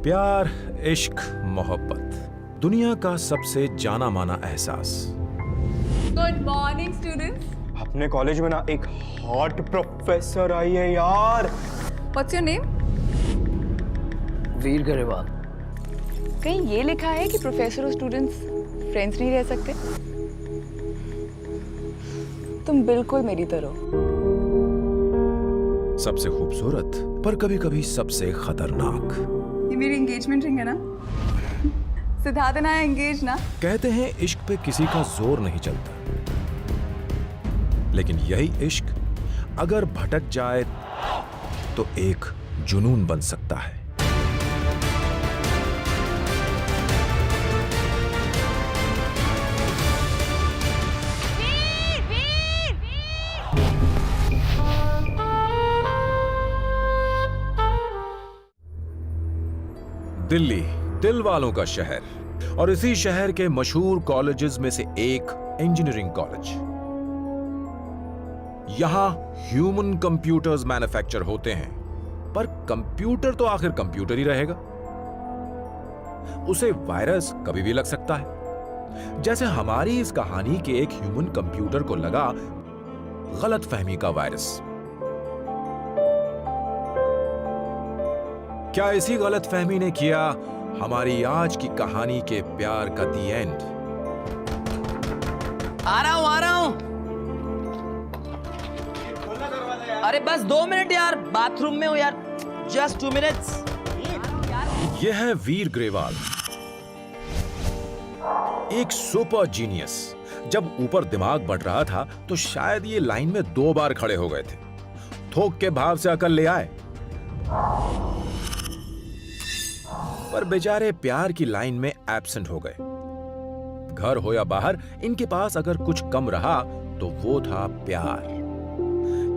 प्यार, इश्क, मोहब्बत, दुनिया का सबसे जाना माना एहसास। Good morning students. अपने कॉलेज में ना एक हॉट प्रोफेसर आई है यार। What's your name? Veer Grewal. कहीं ये लिखा है कि प्रोफेसर और स्टूडेंट्स फ्रेंड्स नहीं रह सकते? तुम बिल्कुल मेरी तरह। सबसे खूबसूरत पर कभी कभी सबसे खतरनाक। ये मेरी एंगेजमेंट रिंग है ना? सिद्धार्थ ना एंगेज ना? कहते हैं इश्क पे किसी का जोर नहीं चलता, लेकिन यही इश्क अगर भटक जाए तो एक जुनून बन सकता है। दिल्ली, दिल वालों का शहर, और इसी शहर के मशहूर कॉलेजेस में से एक इंजीनियरिंग कॉलेज। यहां ह्यूमन कंप्यूटर्स मैन्युफैक्चर होते हैं, पर कंप्यूटर तो आखिर कंप्यूटर ही रहेगा। उसे वायरस कभी भी लग सकता है, जैसे हमारी इस कहानी के एक ह्यूमन कंप्यूटर को लगा गलतफहमी का वायरस। क्या इसी गलतफहमी ने किया हमारी आज की कहानी के प्यार का दी एंड? आ रहा हूं। अरे बस 2 मिनट यार, बाथरूम में हूं यार, जस्ट 2 मिनट्स। यह है वीर ग्रेवाल, एक सुपर जीनियस। जब ऊपर दिमाग बढ़ रहा था तो शायद ये लाइन में 2 बार खड़े हो गए थे। थोक के भाव से अकल ले आए, पर बेचारे प्यार की लाइन में एब्सेंट हो गए। घर हो या बाहर, इनके पास अगर कुछ कम रहा तो वो था प्यार।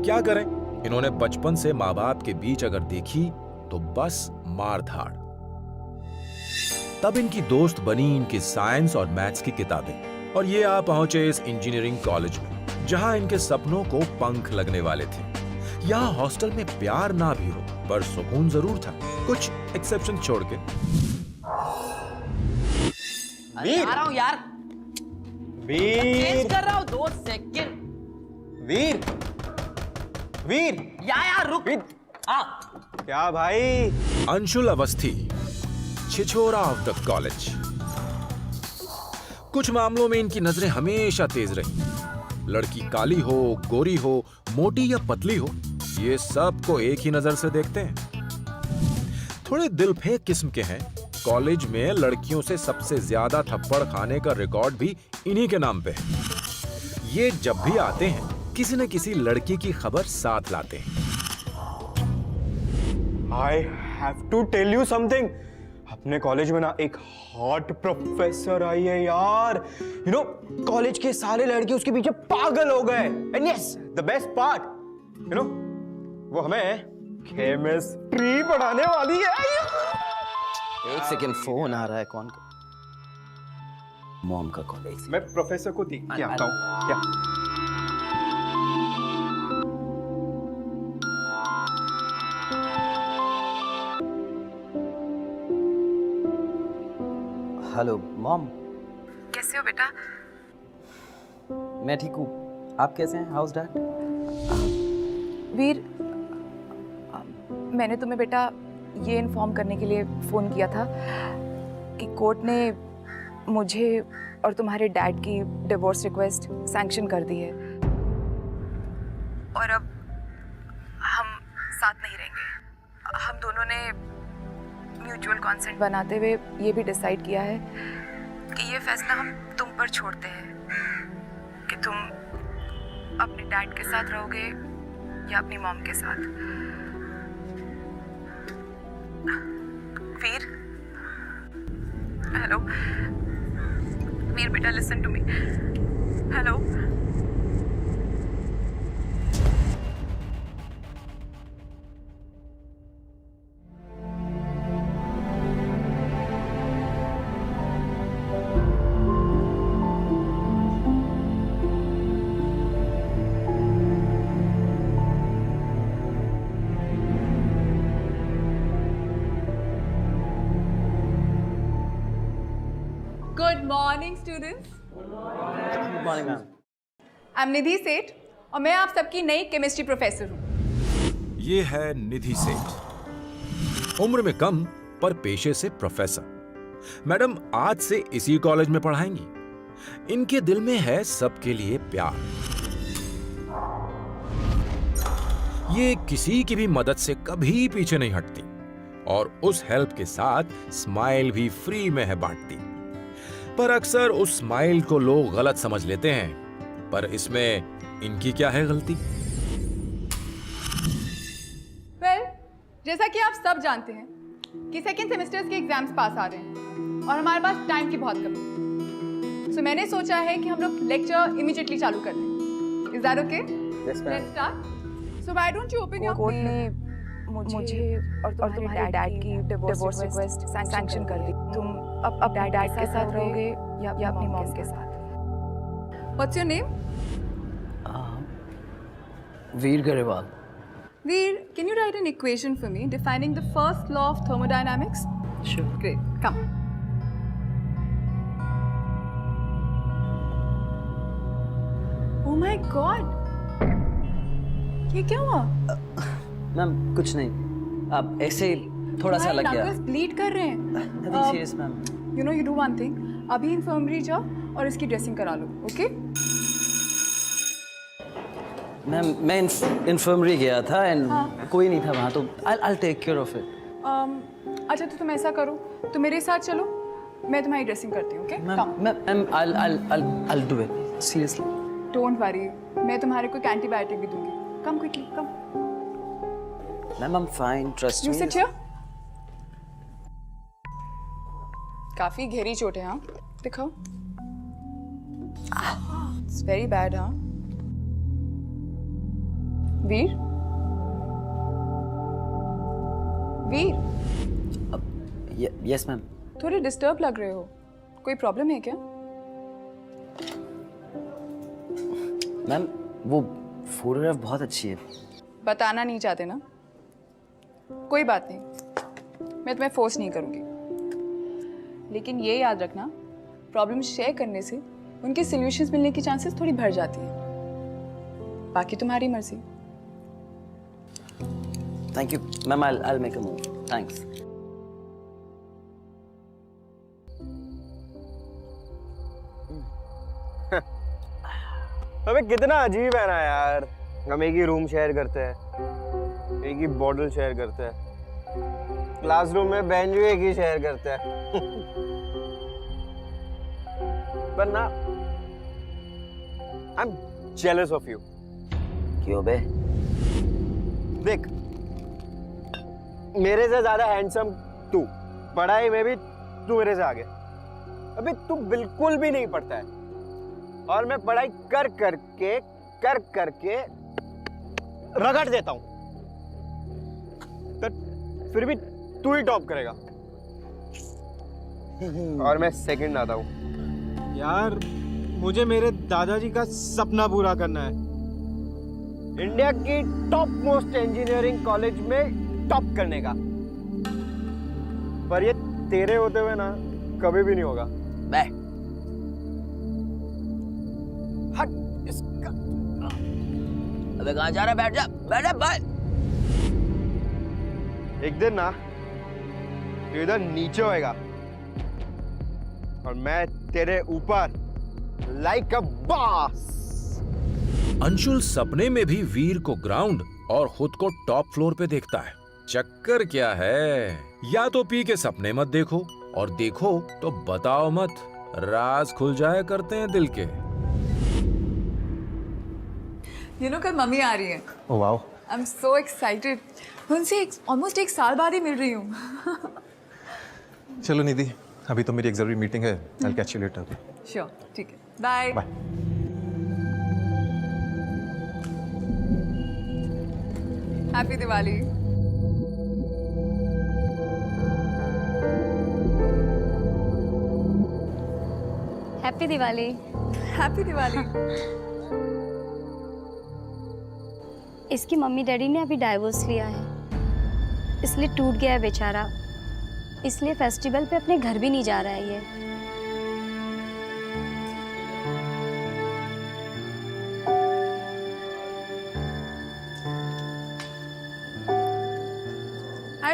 क्या करें, इन्होंने बचपन से माँ बाप के बीच अगर देखी तो बस मार धाड़। तब इनकी दोस्त बनी इनकी साइंस और मैथ्स की किताबें, और ये आ पहुंचे इस इंजीनियरिंग कॉलेज में, जहां इनके सपनों को पंख लगने वाले थे। यहाँ हॉस्टल में प्यार ना भी हो, पर सुकून जरूर था, कुछ एक्सेप्शन छोड़ के। वीर, आ रहा हूं यार, वीर, कर रहा हूं 2 सेकंड। वीर, वीर, यार रुक। क्या भाई? अंशुल अवस्थी, छिछोरा ऑफ द कॉलेज। कुछ मामलों में इनकी नजरें हमेशा तेज रही। लड़की काली हो, गोरी हो, मोटी या पतली हो, ये सबको एक ही नजर से देखते हैं। थोड़े दिलफेंक किस्म के हैं। कॉलेज में लड़कियों से सबसे ज्यादा थप्पड़ खाने का रिकॉर्ड भी इन्हीं के नाम पे है। ये जब भी आते हैं, किसी न किसी लड़की की खबर साथ लाते हैं। I have to tell you something. अपने कॉलेज में ना एक हॉट प्रोफेसर आई है यार। यू नो, कॉलेज के सारे लड़के उसके पीछे पागल हो गए। And yes, the best part, you know, वो हमें केमिस्ट्री पढ़ाने वाली है। 1 सेकंड, फोन आ रहा है। कौन का? मॉम का कॉल है। मैं प्रोफेसर को देख के आता हूँ। क्या? Hello mom. कैसे हो बेटा? मैं ठीक हूँ, आप कैसे हैं? House dad? वीर, मैंने तुम्हें बेटा ये इन्फॉर्म करने के लिए फ़ोन किया था कि कोर्ट ने मुझे और तुम्हारे डैड की डिवोर्स रिक्वेस्ट सैंक्शन कर दी है, और अब हम साथ नहीं रहेंगे। हम दोनों ने म्यूचुअल कॉन्सेंट बनाते हुए ये भी डिसाइड किया है कि ये फैसला हम तुम पर छोड़ते हैं कि तुम अपने डैड के साथ रहोगे या अपनी मॉम के साथ। वीर, हेलो वीर बेटा, listen to me. Hello, morning students. Good morning ma'am. I am Nidhi Seth और मैं आप सबकी नई केमिस्ट्री प्रोफेसर हूँ। ये है निधि सेठ, उम्र में कम पर पेशे से प्रोफेसर। मैडम आज से इसी कॉलेज में पढ़ाएंगी। इनके दिल में है सबके लिए प्यार। ये किसी की भी मदद से कभी पीछे नहीं हटती और उस हेल्प के साथ स्माइल भी फ्री में है बांटती। पर अक्सर उस स्माइल को लोग गलत समझ लेते हैं, पर इसमें इनकी क्या है गलती? वेल, जैसा कि आप सब जानते हैं कि सेकेंड सेमेस्टर्स के एग्जाम्स पास आ रहे हैं और हमारे पास टाइम की बहुत कमी है। सो मैंने सोचा है कि हम लोग लेक्चर इमीडिएटली चालू कर दें। Is that okay? Let's start. So why don't you open your court ने मुझे और तुम्हारे डैड की डिवोर्स रिक्वेस्ट सैंक्शन कर दी। तुम अब डैड के साथ रहोगे या अपनी मॉम के साथ? What's your name? Veer Grewal. Veer, can you write an equation for me defining the first law of thermodynamics? Sure. Great, come. Oh my God! ये क्या हुआ? मैम कुछ नहीं, आप ऐसे ही थोड़ा सा लग गया। ब्लीड कर रहे हैं। Nothing serious ma'am. You know, you do one thing. अभी इन्फर्मरी जाओ और इसकी ड्रेसिंग करा लो, okay? मैम मैं इन्फर्मरी गया था एंड कोई नहीं था वहाँ, तो I'll take care of it. अच्छा तो तुम ऐसा करो, तुम मेरे साथ चलो, मैं तुम्हारी ड्रेसिंग करती हूँ, okay? Come. Ma'am I'll do it. Seriously. Don't worry, मैं तुम्हारे को एक एंटीबायोटिक भी दूंगी। Come quickly, come. Ma'am I'm fine, trust You me. sit here. काफी गहरी चोट है, हाँ? दिखाओ। It's very bad, हाँ? वीर? वीर? Yes ma'am. थोड़े डिस्टर्ब लग रहे हो, कोई प्रॉब्लम है क्या? मैम वो फोटोग्राफ बहुत अच्छी है। बताना नहीं चाहते ना? कोई बात नहीं, मैं तुम्हें फोर्स नहीं करूंगी, लेकिन ये याद रखना, प्रॉब्लम शेयर करने से उनके सॉल्यूशंस मिलने की चांसेस थोड़ी बढ़ जाती है। बाकी तुम्हारी मर्जी। Thank you, ma'am. I'll make a move. Thanks. अबे कितना अजीब है ना यार, हम एक ही रूम शेयर करते हैं, एक ही बॉटल शेयर करते हैं, क्लासरूम में बेंच भी एक ही शेयर करते हैं। पर ना, I am jealous of you. क्यों बे? देख, मेरे से ज्यादा हैंडसम तू, पढ़ाई में भी तू मेरे से आगे। अबे तू बिल्कुल भी नहीं पढ़ता है और मैं पढ़ाई कर करके रगड़ देता हूं, तो फिर भी तू ही टॉप करेगा और मैं सेकंड आता हूं। यार मुझे मेरे दादाजी का सपना पूरा करना है, इंडिया की टॉप मोस्ट इंजीनियरिंग कॉलेज में टॉप करने का, पर ये तेरे होते हुए ना कभी भी नहीं होगा। बे हट इसका। अबे कहाँ जा रहा है? बैठ जा भाई। एक दिन ना तू इधर नीचे होएगा और मैं तेरे ऊपर लाइक अ बॉस। अंशुल सपने में भी वीर को ग्राउंड और खुद को टॉप फ्लोर पे देखता है। चक्कर क्या है? या तो पी के सपने मत देखो, और देखो तो बताओ मत, राज खुल जाया करते हैं दिल के। You know, कल मम्मी आ रही है। Oh wow. I'm so excited. मैं उनसे ऑलमोस्ट एक साल बाद ही मिल रही हूँ। चलो निधि, अभी तो मेरी एक जरूरी मीटिंग है। I'll catch you later. Sure, ठीक है। Bye. Bye. Happy Diwali. Happy Diwali. Happy Diwali. इसकी मम्मी डैडी ने अभी डाइवोर्स लिया है, इसलिए टूट गया है बेचारा, इसलिए फेस्टिवल पे अपने घर भी नहीं जा रहा है ये।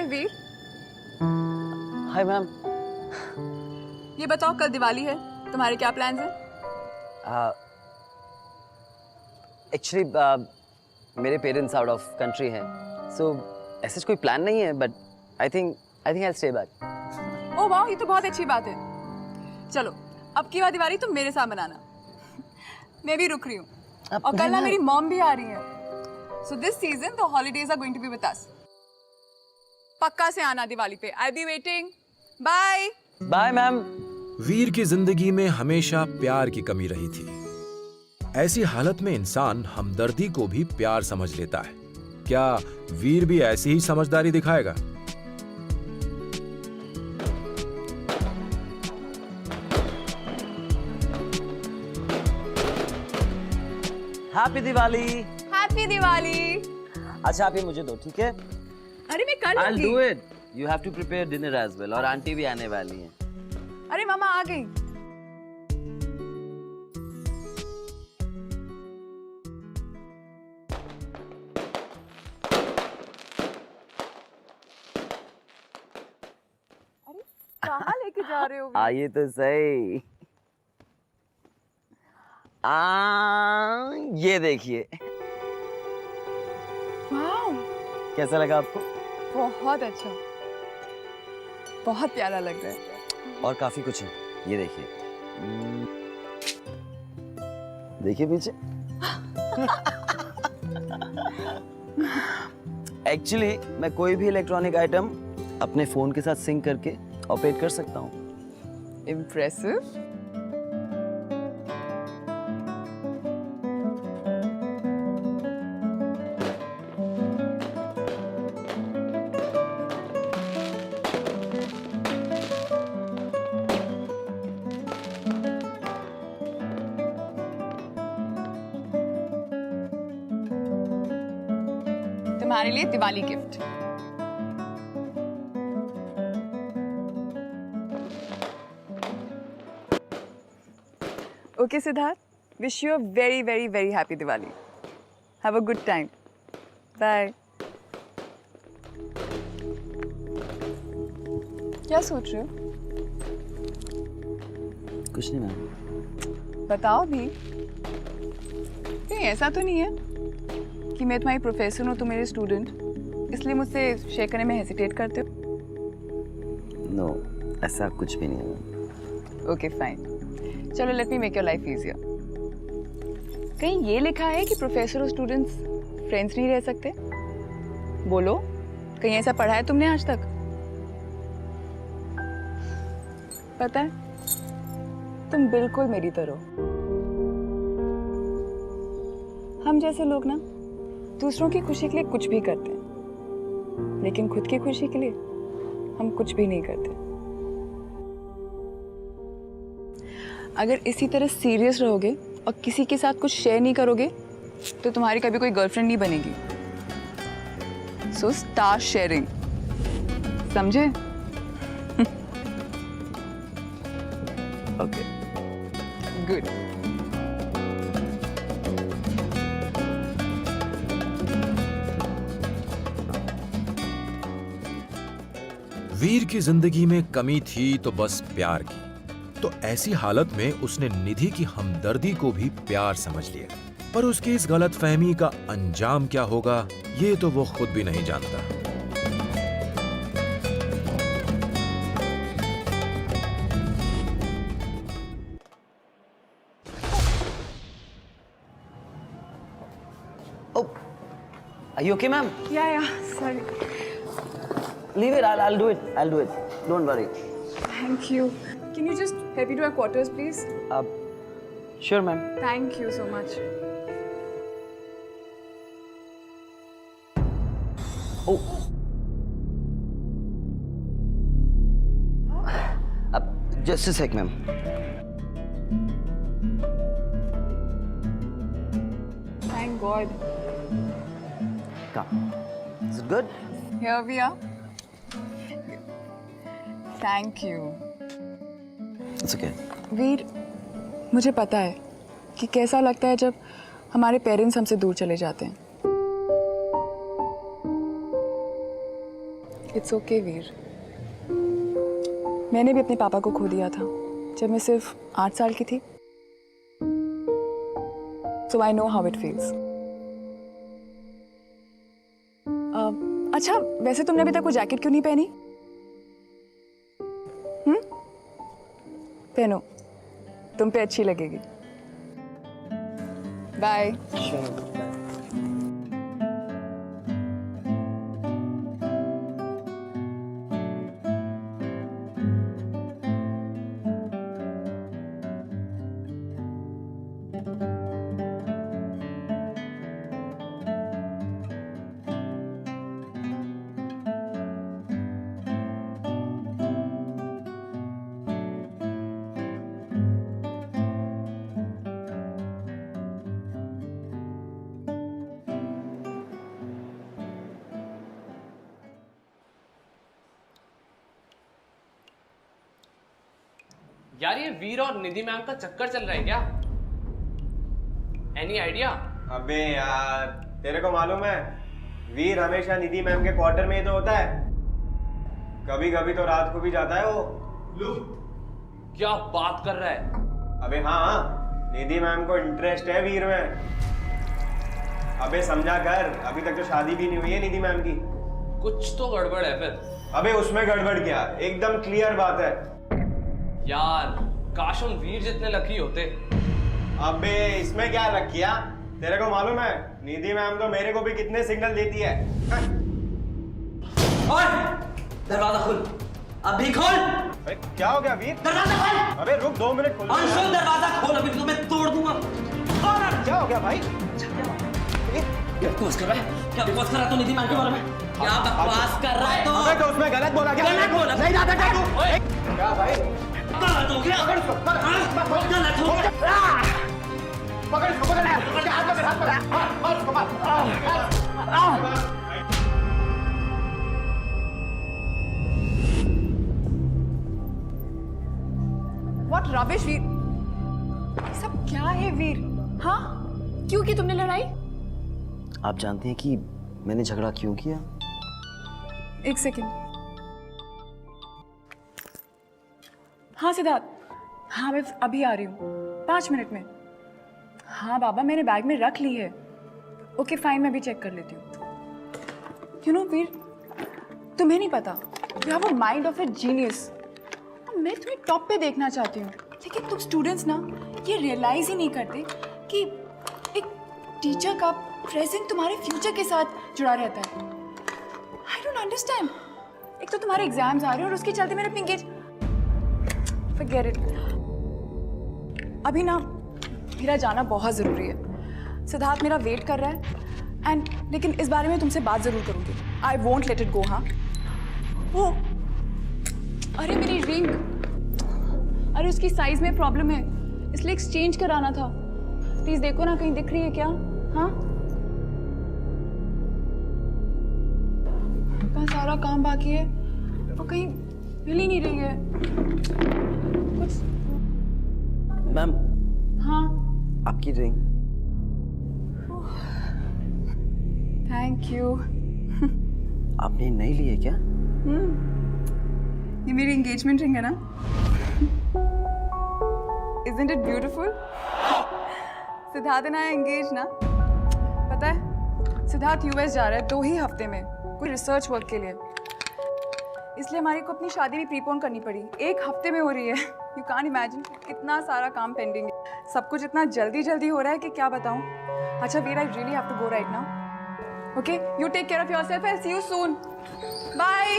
हाय वीर, हाय मैम। ये बताओ कल दिवाली है, तुम्हारे क्या प्लान्स हैं? एक्चुअली मेरे पेरेंट्स आउट ऑफ कंट्री हैं, सो ऐसे कोई प्लान नहीं है, but I think I stay back. Oh वाह, ये तो बहुत अच्छी बात है। चलो अब की बार दिवाली तुम मेरे साथ मनाना। मैं भी रुक रही हूँ, और कल ना मेरी मॉम भी आ रही है। So this season the holidays are going to be with us. पक्का से आना दिवाली पे, I be waiting. Bye bye ma'am. Veer की जिंदगी में हमेशा प्यार की कमी रही थी। ऐसी हालत में इंसान हमदर्दी को भी प्यार समझ लेता है। क्या वीर भी ऐसी ही समझदारी दिखाएगा? हैप्पी दिवाली। हैप्पी दिवाली। अच्छा आप ये मुझे दो, ठीक है? अरे मैं कर I'll लूंगी। do it. You have to prepare dinner as well. और आंटी भी आने वाली हैं। अरे मामा आ गई। अरे कहाँ लेके जा रहे हो? आइए तो सही। ये देखिए, वाओ, कैसा लगा आपको? बहुत अच्छा, बहुत प्यारा लग रहा है। और काफी कुछ है, ये देखिए। देखिए पीछे। एक्चुअली मैं कोई भी इलेक्ट्रॉनिक आइटम अपने फोन के साथ सिंक करके ऑपरेट कर सकता हूँ। इम्प्रेसिव। तुम्हारे लिए Diwali gift. Okay Siddharth, wish you a very very very happy Diwali. Have a good time. Bye. क्या सोच रहे हो? कुछ नहीं मैम। बताओ भी। कहीं ऐसा तो नहीं है कि मैं तुम्हारी प्रोफेसर हूँ, तुम मेरे स्टूडेंट, इसलिए मुझसे शेयर करने में हेजिटेट करते हो? नो, ऐसा कुछ भी नहीं है। ओके फाइन, चलो let me make your life easier. कहीं ये लिखा है कि प्रोफेसर और स्टूडेंट्स फ्रेंड्स नहीं रह सकते? बोलो, कहीं ऐसा पढ़ा है तुमने आज तक? पता है, तुम बिल्कुल मेरी तरह हो। हम जैसे लोग ना दूसरों की खुशी के लिए कुछ भी करते हैं, लेकिन खुद की खुशी के लिए हम कुछ भी नहीं करते। अगर इसी तरह सीरियस रहोगे और किसी के साथ कुछ शेयर नहीं करोगे तो तुम्हारी कभी कोई गर्लफ्रेंड नहीं बनेगी। सो स्टार्ट शेयरिंग, समझे? Okay, good. वीर की जिंदगी में कमी थी तो बस प्यार की। तो ऐसी हालत में उसने निधि की हमदर्दी को भी प्यार समझ लिया। पर उसकी इस गलतफहमी का अंजाम क्या होगा, ये तो वो खुद भी नहीं जानता। Are you okay, ma'am? Yeah, sorry. Leave it. I'll do it. I'll do it. Don't worry. Thank you. Can you just help me to our quarters, please? Sure, ma'am. Thank you so much. Oh. Just a sec, ma'am. Thank God. Come. Is it good? Here we are. Thank you. It's okay. वीर, मुझे पता है कि कैसा लगता है जब हमारे parents हमसे दूर चले जाते हैं। इट्स ओके वीर। मैंने भी अपने पापा को खो दिया था जब मैं सिर्फ 8 साल की थी। So I know how it feels. अच्छा, वैसे तुमने अभी तक वो जैकेट क्यों नहीं पहनी? पहनो, तुम पे अच्छी लगेगी। बाय। यार ये वीर और निधि मैम का चक्कर चल रहा है क्या? Any idea? अबे यार, तेरे को मालूम है वीर हमेशा निधि मैम के क्वार्टर में ही तो होता है। कभी कभी तो रात को भी जाता है वो। क्या बात कर रहा है? अबे हाँ, निधि मैम को इंटरेस्ट है वीर में। अबे समझा कर, अभी तक तो शादी भी नहीं हुई है निधि मैम की। कुछ तो गड़बड़ है फिर। अबे उसमें गड़बड़ क्या, एकदम क्लियर बात है। यार काश हम वीर जितने लकी होते। अबे इसमें क्या लग गया? तेरे को मालूम है निधि मैम तो मेरे को भी कितने सिग्नल देती है। ओए, दरवाजा खोल, अभी खोल। अबे क्या हो गया वीर? दरवाजा खोल। अबे रुक 2 मिनट, खोल। अंशुल दरवाजा खोल, अभी तो मैं तोड़ दूंगा। क्या हो गया भाई? क्या बकवास कर रहा है? क्या बकवास कर रहा है तू निधि मैम के बारे में? क्या बकवास कर रहा है तो? अबे तो उसमें गलत बोला क्या? गलत बोला। नहीं जाता क्या तू? क्या भाई? गलत हो गया। गलत हो गया। पकड़ इसको, पकड़ हाथ पकड़, हाथ पकड़, मार उसको, मार। What rubbish, वीर? ये सब क्या है वीर? हाँ, क्यों की तुमने लड़ाई? आप जानते हैं कि मैंने झगड़ा क्यों किया? एक सेकेंड। हाँ सिद्धार्थ, हाँ मैं अभी आ रही हूँ 5 मिनट में। हाँ बाबा, मैंने बैग में रख ली है। ओके फाइन, मैं भी चेक कर लेती हूँ। यू नो वीर, तुम्हें नहीं पता, you have a mind of A genius. मैं तुम्हें टॉप पे देखना चाहती हूँ, लेकिन तुम स्टूडेंट्स ना ये रियलाइज ही नहीं करते कि एक टीचर का प्रेजेंट तुम्हारे फ्यूचर के साथ जुड़ा रहता है। I don't understand. एक तो तुम्हारे एग्जाम्स आ रहे हैं और उसके चलते मेरा पिंकेज। Forget it. अभी ना मेरा जाना बहुत ज़रूरी है। सिद्धार्थ मेरा वेट कर रहा है एंड लेकिन इस बारे में तुमसे बात ज़रूर करूँगी। I won't let it go. हाँ वो, अरे मेरी रिंग, अरे उसकी साइज में प्रॉब्लम है, इसलिए एक्सचेंज कराना था। प्लीज़ देखो ना, कहीं दिख रही है क्या? हाँ, इतना सारा काम बाकी है और कहीं मिल ही नहीं रही है कुछ। मैम, हाँ आपकी रिंग। Thank you. आपने नई ली है क्या? ये मेरी एंगेजमेंट रिंग है ना। Isn't it beautiful? Siddharth and I engage ना। पता है सिद्धार्थ यूएस जा रहा है 2 ही हफ्ते में, कोई रिसर्च वर्क के लिए। इसलिए हमारी को अपनी शादी भी प्रीपोन करनी पड़ी। 1 हफ्ते में हो रही है। यू कांट इमेजिन कितना सारा काम पेंडिंग है। सब कुछ इतना जल्दी जल्दी हो रहा है कि क्या बताऊं। अच्छा Veer, I really have to go right now. Okay, you take care of yourself. I see you soon. Bye.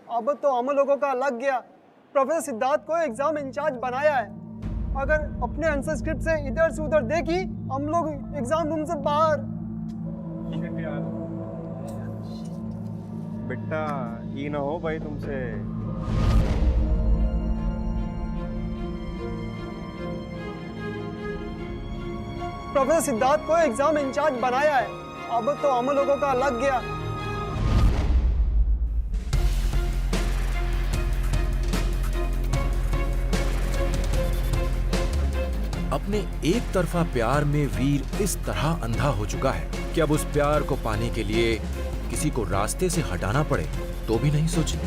अब तो हम लोगों का लग गया। प्रोफेसर सिद्धार्थ को एग्जाम इंचार्ज बनाया है। अगर अपने आंसर स्क्रिप्ट से इधर से उधर देखी हम लोग एग्जाम रूम से बाहर। बेटा ये ना हो भाई तुमसे। प्रोफेसर सिद्धार्थ को एग्जाम इंचार्ज बनाया है, अब तो हम लोगों का लग गया। अपने एक तरफा प्यार में वीर इस तरह अंधा हो चुका है कि अब उस प्यार को पाने के लिए किसी को रास्ते से हटाना पड़े तो भी नहीं सोचे।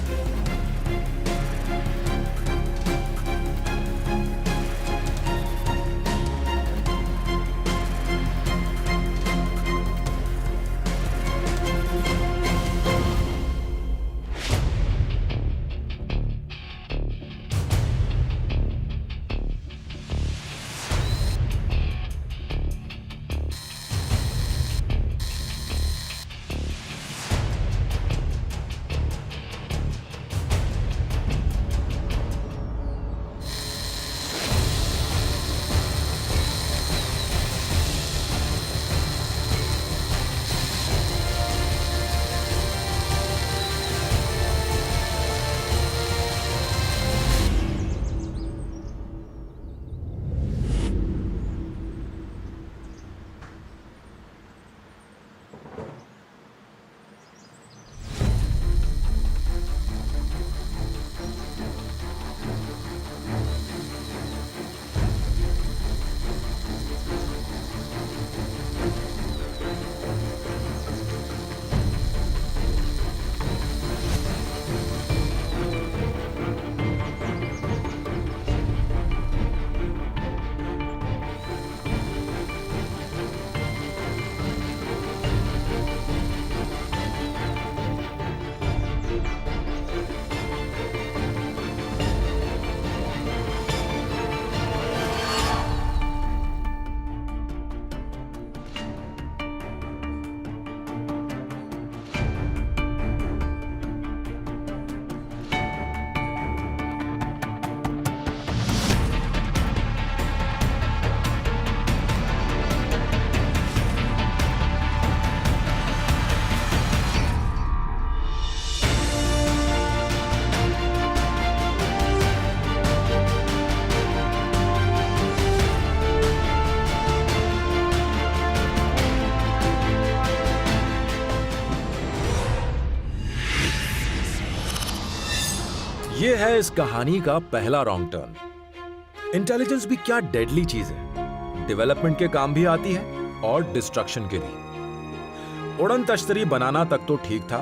ये है इस कहानी का पहला रॉन्ग टर्न। इंटेलिजेंस भी क्या डेडली चीज है, डेवलपमेंट के काम भी आती है और डिस्ट्रक्शन के भी। उड़न तश्तरी बनाना तक तो ठीक था,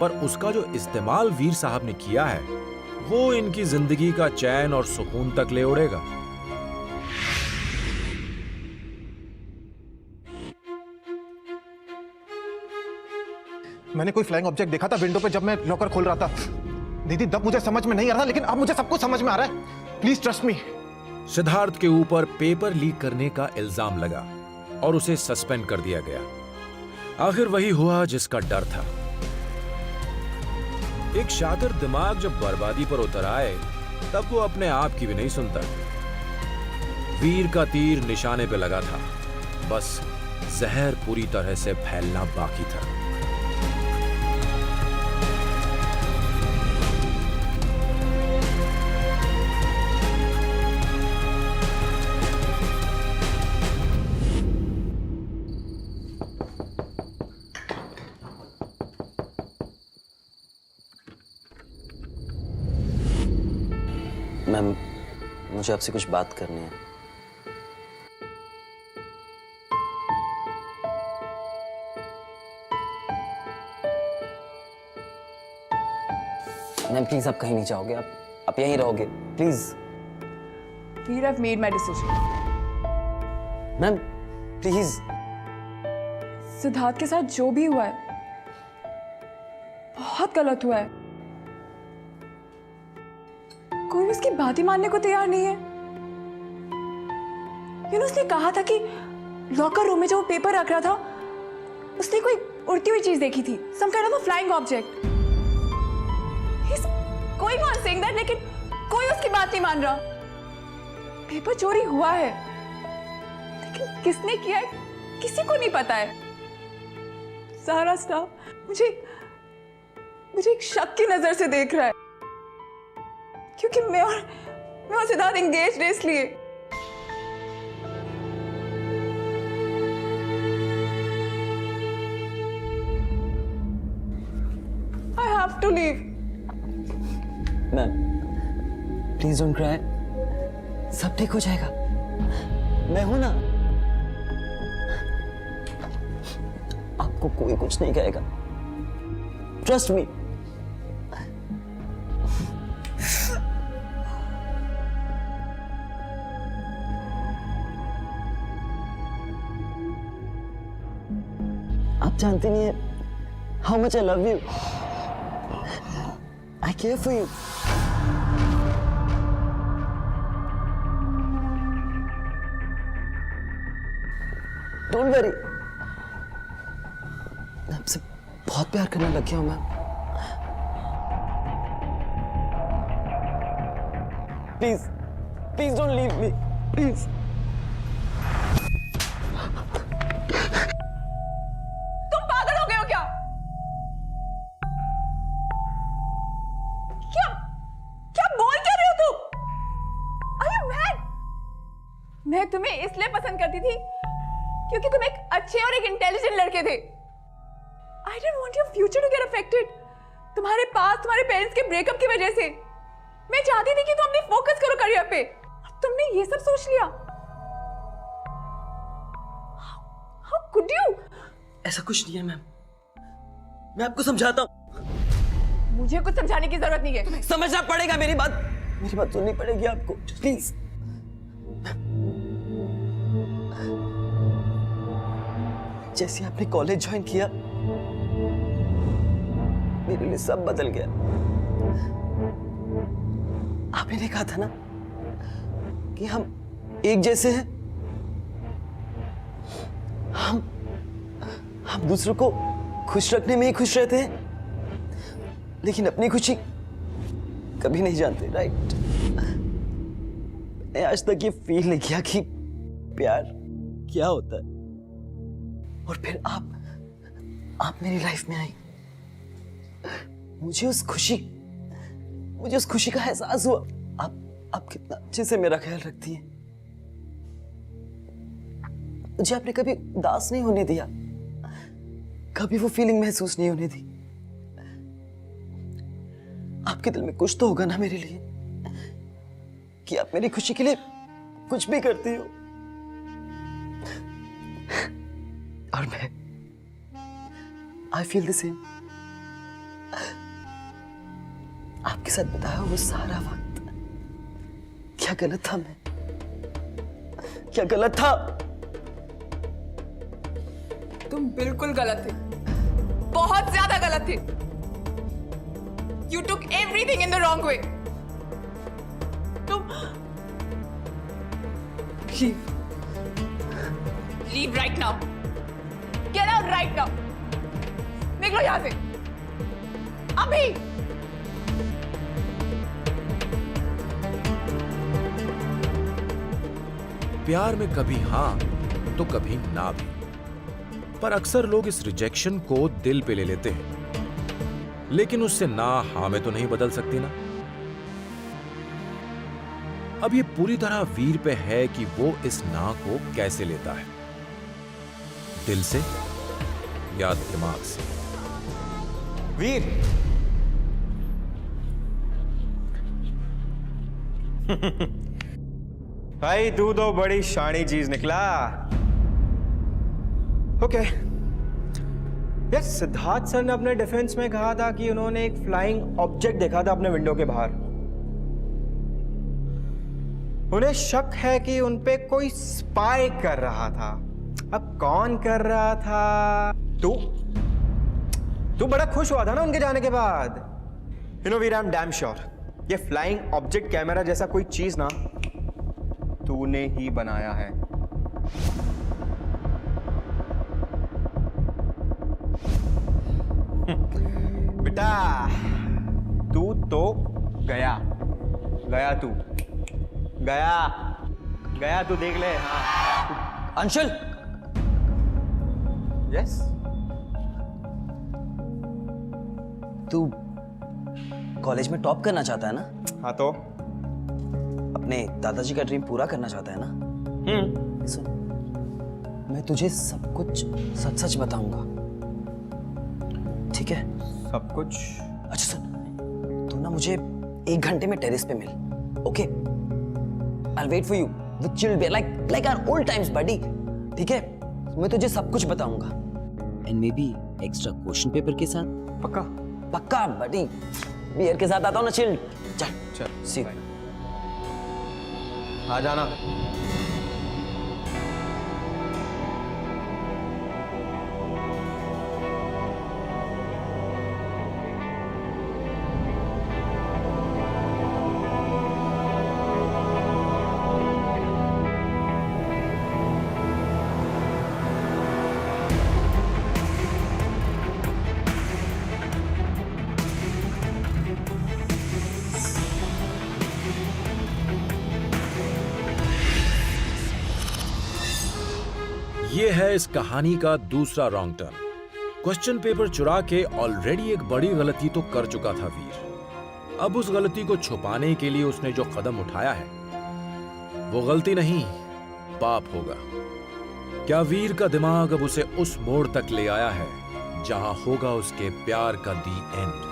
पर उसका जो इस्तेमाल वीर साहब ने किया है वो इनकी जिंदगी का चैन और सुकून तक ले उड़ेगा। मैंने कोई फ्लाइंग ऑब्जेक्ट देखा था विंडो पे जब मैं लॉकर खोल रहा था। दीदी तब मुझे समझ में नहीं आ रहा, लेकिन अब मुझे सब कुछ समझ में आ रहा है। Please trust me. सिद्धार्थ के ऊपर पेपर लीक करने का इल्जाम लगा और उसे सस्पेंड कर दिया गया। आखिर वही हुआ जिसका डर था। एक शातिर दिमाग जब बर्बादी पर उतर आए तब वो अपने आप की भी नहीं सुनता। वीर का तीर निशाने पे लगा था, बस जहर पूरी तरह से फैलना बाकी था। मैम, मुझे आपसे कुछ बात करनी है। मैम प्लीज आप कहीं नहीं जाओगे, आप यहीं रहोगे please. Veer, I've made my decision. Ma'am please. Siddharth के साथ जो भी हुआ है बहुत गलत हुआ है। कोई भी उसकी बात ही मानने को तैयार नहीं है। उसने कहा था कि लॉकर रूम में जो वो पेपर रख रहा था उसने कोई उड़ती हुई चीज देखी थी, some kind of a flying object. He's going on saying that, लेकिन कोई उसकी बात नहीं मान रहा। पेपर चोरी हुआ है, लेकिन किसने किया है किसी को नहीं पता है। सारा स्टाफ मुझे एक शक की नजर से देख रहा है, क्योंकि मैं और सिद्धार्थ एंगेज्ड है इसलिए। I have to leave. Ma'am please don't cry, सब ठीक हो जाएगा, मैं हूं ना, आपको कोई कुछ नहीं कहेगा, ट्रस्ट मी। आप जानती नहीं है how much I love you, I care for you. Don't worry, मैं आपसे बहुत प्यार करने लग गया हूं ma'am. Please please don't leave me, please. तुम पागल हो गए हो क्या? क्या क्या बोल क्या रहे हो तुम? Are you mad? मैं तुम्हें इसलिए पसंद करती थी क्योंकि तुम एक अच्छे और एक इंटेलिजेंट लड़के थे। I didn't want your future to get affected. तुम्हारे पास तुम्हारे पेरेंट्स के ब्रेकअप की वजह से मैं चाहती थी कि तुम अपनी फोकस करो करियर पे, अब तुमने ये सब सोच लिया। How could you? ऐसा कुछ नहीं है मैम, मैं आपको समझाता हूँ। मुझे कुछ समझाने की जरूरत नहीं है। समझना पड़ेगा, मेरी बात सुननी पड़ेगी आपको, प्लीज। जैसे आपने कॉलेज ज्वाइन किया, मेरे लिए सब बदल गया। आपने कहा था ना कि हम एक जैसे हैं, हम दूसरों को खुश रखने में ही खुश रहते हैं, लेकिन अपनी खुशी कभी नहीं जानते, राइट? मैं आज तक ये फील नहीं किया कि प्यार क्या होता है, और फिर आप मेरी लाइफ में आई। मुझे उस खुशी का एहसास हुआ। आप कितना अच्छे से मेरा ख्याल रखती हैं। मुझे आपने कभी उदास नहीं होने दिया, कभी वो फीलिंग महसूस नहीं होने दी। आपके दिल में कुछ तो होगा ना मेरे लिए, कि आप मेरी खुशी के लिए कुछ भी करती हो। और मैं आई फील द सेम। आपके साथ बिताया वो सारा वक्त, क्या गलत था मैं? क्या गलत था? तुम बिल्कुल गलत थे, बहुत ज्यादा गलत थे। You took everything in the wrong way. तुम leave right now. Get out right now. निकलो यहां से अभी। प्यार में कभी हाँ तो कभी ना भी, पर अक्सर लोग इस रिजेक्शन को दिल पे ले लेते हैं, लेकिन उससे ना हाँ में तो नहीं बदल सकती ना। अब ये पूरी तरह वीर पे है कि वो इस ना को कैसे लेता है, दिल से या दिमाग से। वीर, भाई तू तो बड़ी शानी चीज निकला। ओके, यार सिद्धार्थ सर ने अपने डिफेंस में कहा था कि उन्होंने एक फ्लाइंग ऑब्जेक्ट देखा था अपने विंडो के बाहर। उन्हें शक है कि उन पे कोई स्पाई कर रहा था। अब कौन कर रहा था? तू बड़ा खुश हुआ था ना उनके जाने के बाद। You know Veer, I am damn sure ये फ्लाइंग ऑब्जेक्ट कैमरा जैसा कोई चीज ना तूने ही बनाया है। बेटा तू तो गया तू गया। गया तू देख ले। हाँ अंशुल, यस तू कॉलेज में टॉप करना चाहता है ना? हाँ तो अपने दादाजी का ड्रीम पूरा करना चाहता है ना? सुन, मैं तुझे सब कुछ सच सच बताऊंगा, ठीक है? सब कुछ। अच्छा सुन, तू ना मुझे 1 घंटे में टेरेस पे मिल, okay? I'll wait for you with chilled beer like our old times, buddy. ठीक है? मैं तुझे सब कुछ बताऊंगा, and maybe extra question paper के साथ। पक्का? पक्का buddy, बियर के साथ आता हूँ ना चिल्ड। चल चल सी। आ जाना। ये है इस कहानी का दूसरा रॉन्ग टर्न। क्वेश्चन पेपर चुरा के ऑलरेडी एक बड़ी गलती तो कर चुका था वीर। अब उस गलती को छुपाने के लिए उसने जो कदम उठाया है वो गलती नहीं, पाप होगा। क्या वीर का दिमाग अब उसे उस मोड़ तक ले आया है जहां होगा उसके प्यार का दी एंड?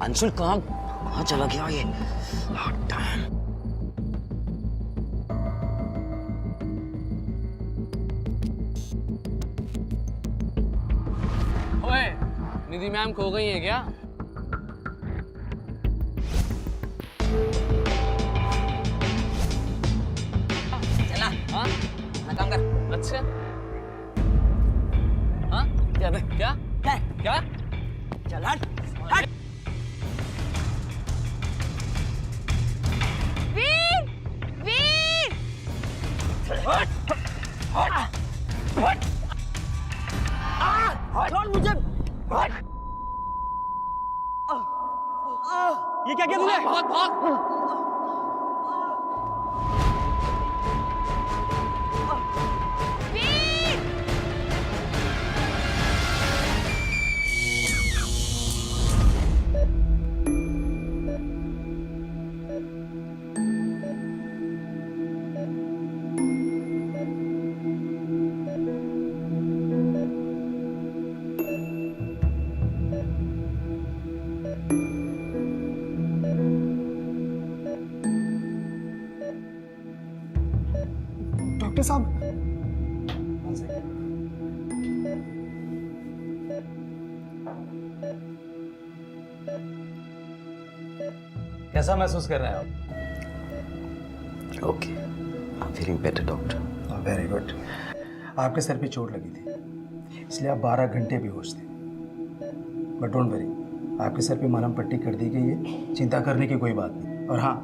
अंशुल कहाँ चला गया ये? Damn. ओए, निधि मैम खो गई है क्या? चला, हाँ? अपना काम कर। अच्छा? हाँ? क्या बे? क्या? क्या? चल हट, हट। वीर! वीर! हट, हट, हट। छोड़ मुझे, हट। ये क्या किया तूने? भाग भाग। डॉक्टर साहब, कैसा महसूस कर रहे हैं आप? Okay, I'm feeling better, doctor. Very good. आपके सर पे चोट लगी थी, इसलिए आप 12 घंटे बेहोश थे। बट डोंट वरी, आपके सर पे मलहम पट्टी कर दी गई है, चिंता करने की कोई बात नहीं। और हाँ,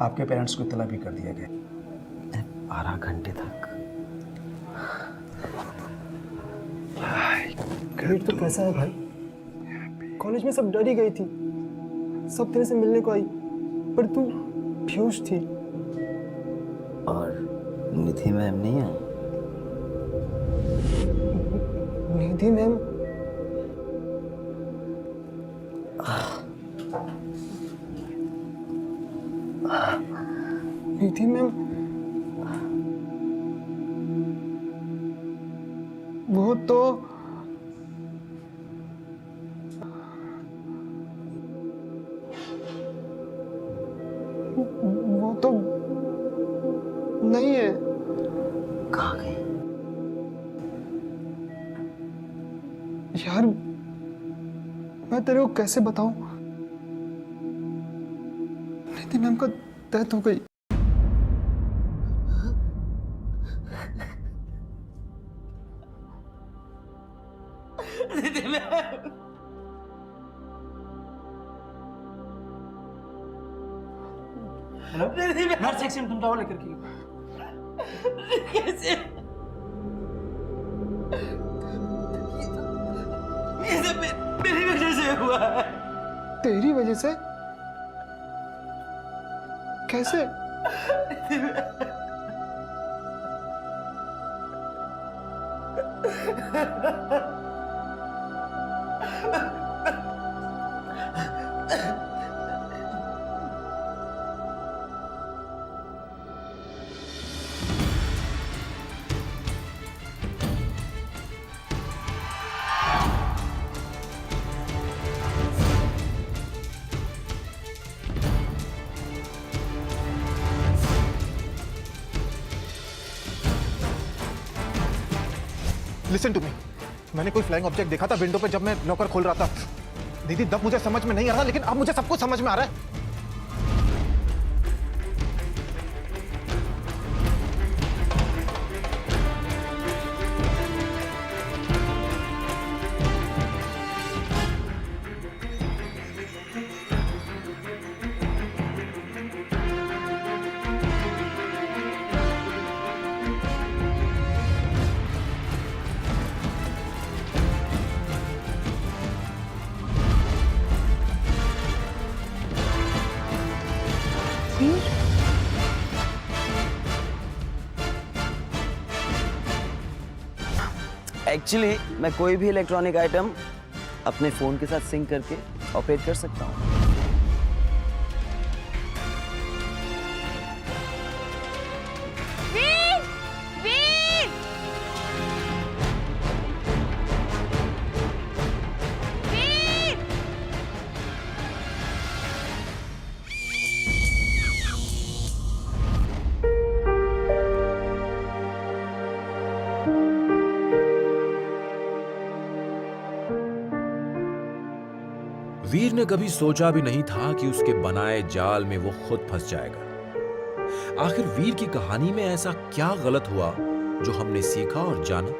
आपके पेरेंट्स को इत्तला भी कर दिया गया। 12 घंटे तक? फिर तो कैसा है भाई? कॉलेज में सब डर ही गई थी, सब तेरे से मिलने को आई, पर तू बेहोश थी। और निधि मैम नहीं है? निधि मैम? निधि मैम वो तो नहीं है। कहाँ गई? यार मैं तेरे को कैसे बताऊं? निधि मैम का डेथ हो गई। नर्स सेक्शन तुम टॉवल लेकर के कैसे? ये सब मेरी वजह से हुआ है। तेरी वजह से? कैसे? लिसन टू मी, मैंने कोई फ्लाइंग ऑब्जेक्ट देखा था विंडो पे जब मैं लॉकर खोल रहा था। दीदी तब मुझे समझ में नहीं आ रहा, लेकिन अब मुझे सब कुछ समझ में आ रहा है। एक्चुअली मैं कोई भी इलेक्ट्रॉनिक आइटम अपने फोन के साथ सिंक करके ऑपरेट कर सकता हूँ। वीर! वीर! वीर! वीर ने कभी सोचा भी नहीं था कि उसके बनाए जाल में वो खुद फंस जाएगा। आखिर वीर की कहानी में ऐसा क्या गलत हुआ जो हमने सीखा और जाना,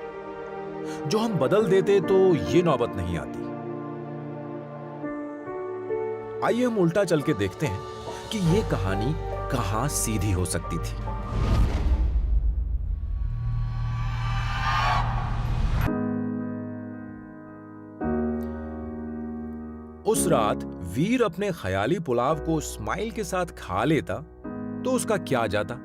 जो हम बदल देते तो ये नौबत नहीं आती। आइए हम उल्टा चल के देखते हैं कि ये कहानी कहां सीधी हो सकती थी। उस रात वीर अपने ख्याली पुलाव को स्माइल के साथ खा लेता तो उसका क्या जाता।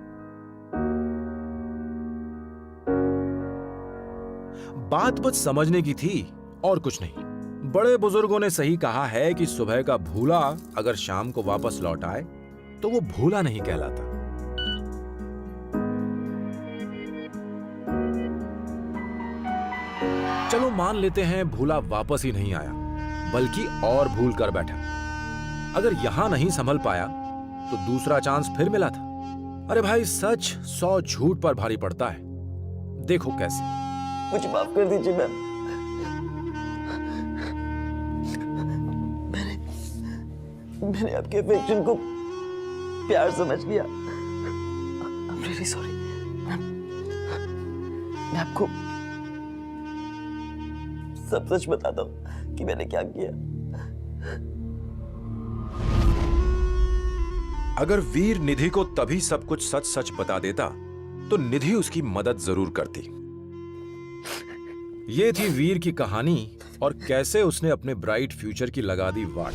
बात बस समझने की थी और कुछ नहीं। बड़े बुजुर्गों ने सही कहा है कि सुबह का भूला अगर शाम को वापस लौट आए तो वो भूला नहीं कहलाता। चलो मान लेते हैं भूला वापस ही नहीं आया, बल्कि और भूल कर बैठा। अगर यहां नहीं संभल पाया तो दूसरा चांस फिर मिला था। अरे भाई, सच 100 झूठ पर भारी पड़ता है। देखो कैसे। मुझे माफ कर दीजिए मैम। मैंने आपके अफेक्शन को प्यार समझ लिया। I'm really sorry। मैं आपको सब सच बताता हूँ कि मैंने क्या किया। अगर वीर निधि को तभी सब कुछ सच सच बता देता तो निधि उसकी मदद जरूर करती। ये थी वीर की कहानी और कैसे उसने अपने ब्राइट फ्यूचर की लगा दी वाट।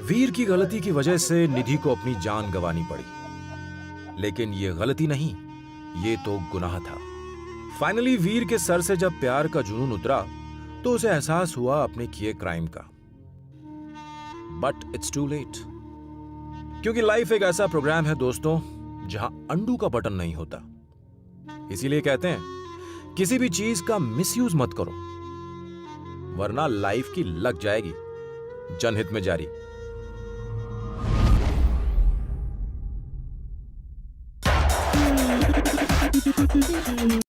वीर की गलती की वजह से निधि को अपनी जान गंवानी पड़ी, लेकिन यह गलती नहीं, ये तो गुनाह था। फाइनली वीर के सर से जब प्यार का जुनून उतरा तो उसे एहसास हुआ अपने किए क्राइम का। बट इट्स टू लेट, क्योंकि लाइफ एक ऐसा प्रोग्राम है दोस्तों जहां अंडू का बटन नहीं होता। इसीलिए कहते हैं किसी भी चीज का मिसयूज मत करो, वरना लाइफ की लग जाएगी। जनहित में जारी।